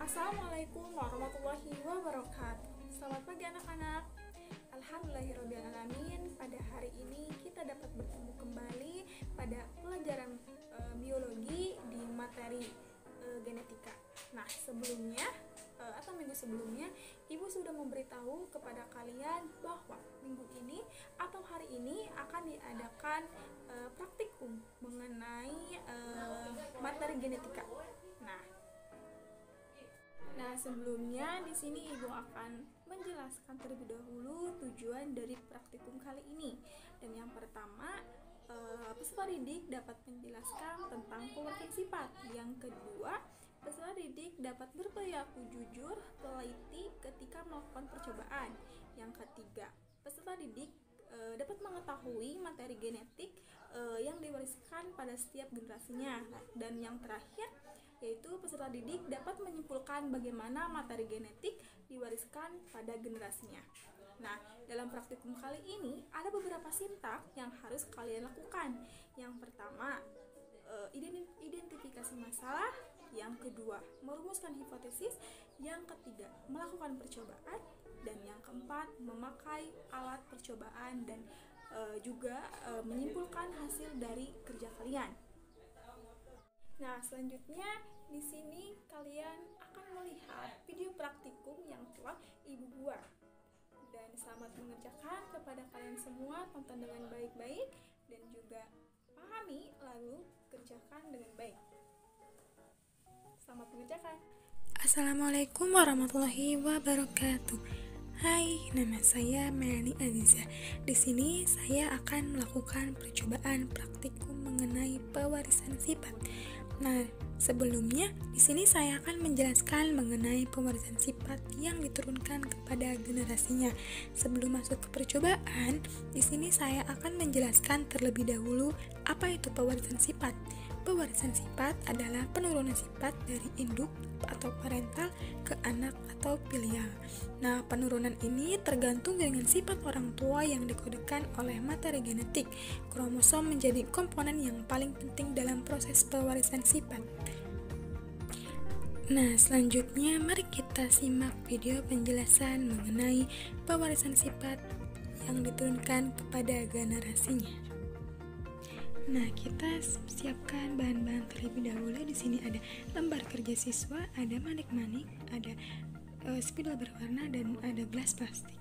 Assalamualaikum warahmatullahi wabarakatuh. Selamat pagi anak-anak. Alhamdulillahirrabbilalamin. Pada hari ini kita dapat bertemu kembali pada pelajaran biologi di materi genetika. Nah, minggu sebelumnya Ibu sudah memberitahu kepada kalian bahwa minggu ini atau hari ini akan diadakan praktikum mengenai materi genetika. Nah, sebelumnya di sini Ibu akan menjelaskan terlebih dahulu tujuan dari praktikum kali ini. Dan yang pertama, peserta didik dapat menjelaskan tentang pengertian sifat. Yang kedua, peserta didik dapat berperilaku jujur, teliti ketika melakukan percobaan. Yang ketiga, peserta didik dapat mengetahui materi genetik yang diwariskan pada setiap generasinya. Dan yang terakhir, yaitu peserta didik dapat menyimpulkan bagaimana materi genetik diwariskan pada generasinya. Nah, dalam praktikum kali ini ada beberapa sintak yang harus kalian lakukan. Yang pertama, identifikasi masalah. Yang kedua, merumuskan hipotesis. Yang ketiga, melakukan percobaan. Dan yang keempat, memakai alat percobaan dan juga menyimpulkan hasil dari kerja kalian. Nah, selanjutnya di sini kalian akan melihat video praktikum yang telah Ibu buat. Dan selamat mengerjakan kepada kalian semua, tonton dengan baik-baik dan juga pahami lalu kerjakan dengan baik. Selamat mengerjakan. Assalamualaikum warahmatullahi wabarakatuh. Hai, nama saya Melanie Aziza. Di sini saya akan melakukan percobaan praktikum mengenai pewarisan sifat. Nah, sebelumnya di sini saya akan menjelaskan mengenai pewarisan sifat yang diturunkan kepada generasinya. Sebelum masuk ke percobaan, di sini saya akan menjelaskan terlebih dahulu apa itu pewarisan sifat. Pewarisan sifat adalah penurunan sifat dari induk atau parental ke anak atau filial. Nah, penurunan ini tergantung dengan sifat orang tua yang dikodekan oleh materi genetik. Kromosom menjadi komponen yang paling penting dalam proses pewarisan sifat. Nah, selanjutnya mari kita simak video penjelasan mengenai pewarisan sifat yang diturunkan kepada generasinya. Nah, kita siapkan bahan-bahan terlebih dahulu. Di sini ada lembar kerja siswa, ada manik-manik, ada spidol berwarna, dan ada gelas plastik.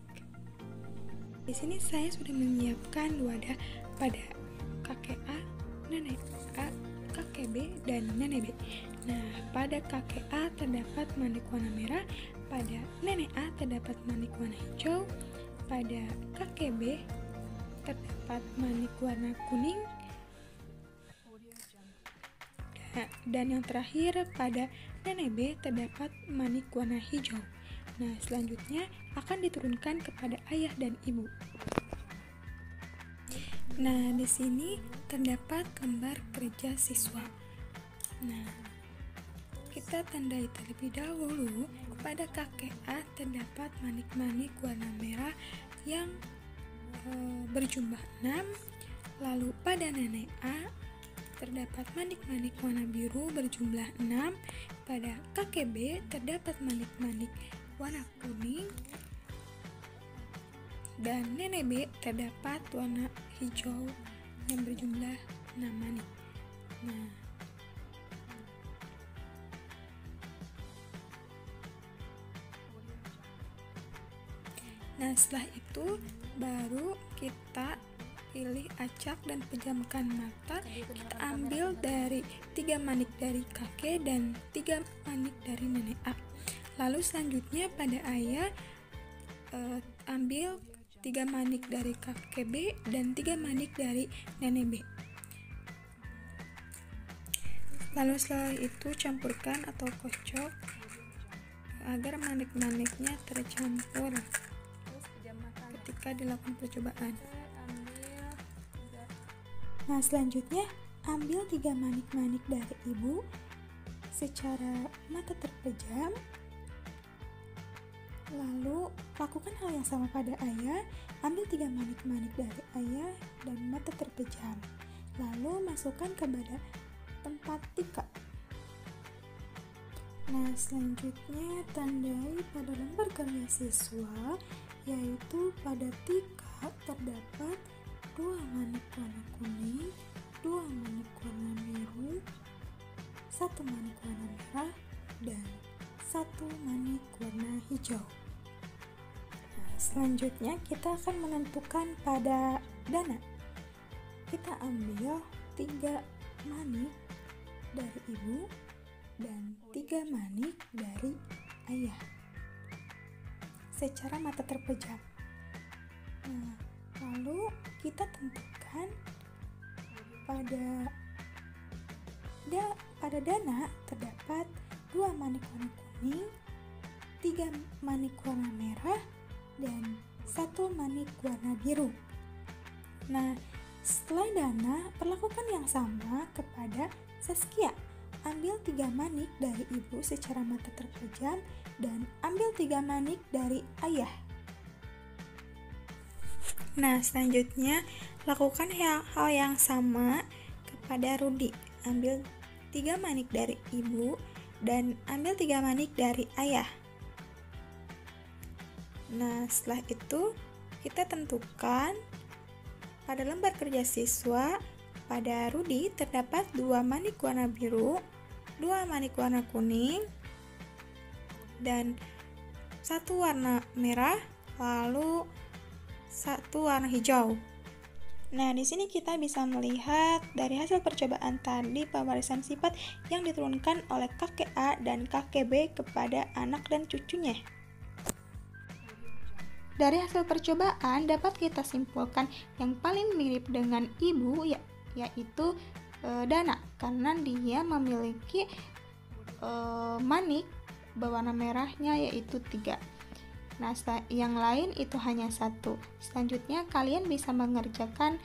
Di sini saya sudah menyiapkan wadah pada kakek A, nenek A, kakek B, dan nenek B. Nah, pada kakek A terdapat manik warna merah, pada nenek A terdapat manik warna hijau, pada kakek B terdapat manik warna kuning, dan yang terakhir pada nenek B terdapat manik warna hijau. Nah, selanjutnya akan diturunkan kepada ayah dan ibu. Nah, di sini terdapat lembar kerja siswa. Nah, kita tandai terlebih dahulu. Pada kakek A terdapat manik-manik warna merah yang berjumlah 6. Lalu pada nenek A terdapat manik-manik warna biru berjumlah 6. Pada kakek B terdapat manik-manik warna kuning, dan nenek B terdapat warna hijau yang berjumlah 6 manik. Nah, setelah itu baru kita pilih acak dan pejamkan mata. Kita ambil dari 3 manik dari kakek dan 3 manik dari nenek A. Lalu selanjutnya pada ayah ambil 3 manik dari kakek B dan 3 manik dari nenek B. Lalu setelah itu campurkan atau kocok agar manik-maniknya tercampur ketika dilakukan percobaan. Nah, selanjutnya ambil 3 manik-manik dari ibu secara mata terpejam. Lalu lakukan hal yang sama pada ayah. Ambil 3 manik-manik dari ayah dan mata terpejam. Lalu masukkan kepada tempat tikar. Nah, selanjutnya tandai pada lembar kerja siswa, yaitu pada tika terdapat 2 manik warna kuning, 2 manik warna biru, 1 manik warna merah, dan 1 manik warna hijau. Nah, selanjutnya kita akan menentukan pada dana. Kita ambil 3 manik dari ibu dan 3 manik dari ayah secara mata terpejam. Nah, lalu kita tentukan pada dana terdapat 2 manik warna kuning, 3 manik warna merah, dan 1 manik warna biru. Nah, setelah dana, perlakukan yang sama kepada Saskia. Ambil 3 manik dari ibu secara mata terpejam dan ambil 3 manik dari ayah. Nah, selanjutnya lakukan hal yang sama kepada Rudi. Ambil 3 manik dari ibu dan ambil 3 manik dari ayah. Nah, setelah itu kita tentukan pada lembar kerja siswa, pada Rudi terdapat 2 manik warna biru, 2 manik warna kuning, dan 1 warna merah, lalu 1 warna hijau. Nah, di sini kita bisa melihat dari hasil percobaan tadi pewarisan sifat yang diturunkan oleh kakek A dan kakek B kepada anak dan cucunya. Dari hasil percobaan dapat kita simpulkan yang paling mirip dengan ibu yaitu Dana, karena dia memiliki manik berwarna merahnya yaitu 3. Nah, yang lain itu hanya 1. Selanjutnya kalian bisa mengerjakan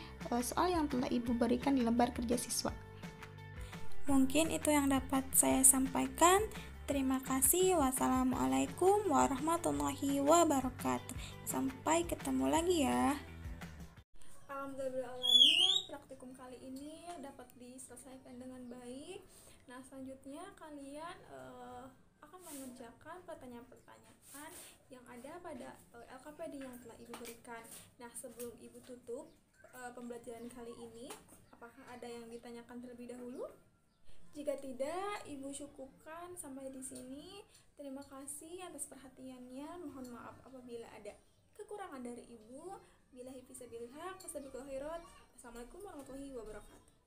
soal yang telah ibu berikan di lembar kerja siswa. Mungkin itu yang dapat saya sampaikan. Terima kasih. Wassalamualaikum warahmatullahi wabarakatuh. Sampai ketemu lagi ya. Alhamdulillahirrahmanirrahim, praktikum kali ini dapat diselesaikan dengan baik. Nah, selanjutnya kalian akan mengerjakan pertanyaan-pertanyaan yang ada pada LKPD yang telah ibu berikan. Nah, sebelum ibu tutup pembelajaran kali ini, apakah ada yang ditanyakan terlebih dahulu? Jika tidak, ibu cukupkan sampai di sini. Terima kasih atas perhatiannya. Mohon maaf apabila ada kekurangan dari ibu. Billahi fisabilillah, wassalamualaikum warahmatullahi wabarakatuh.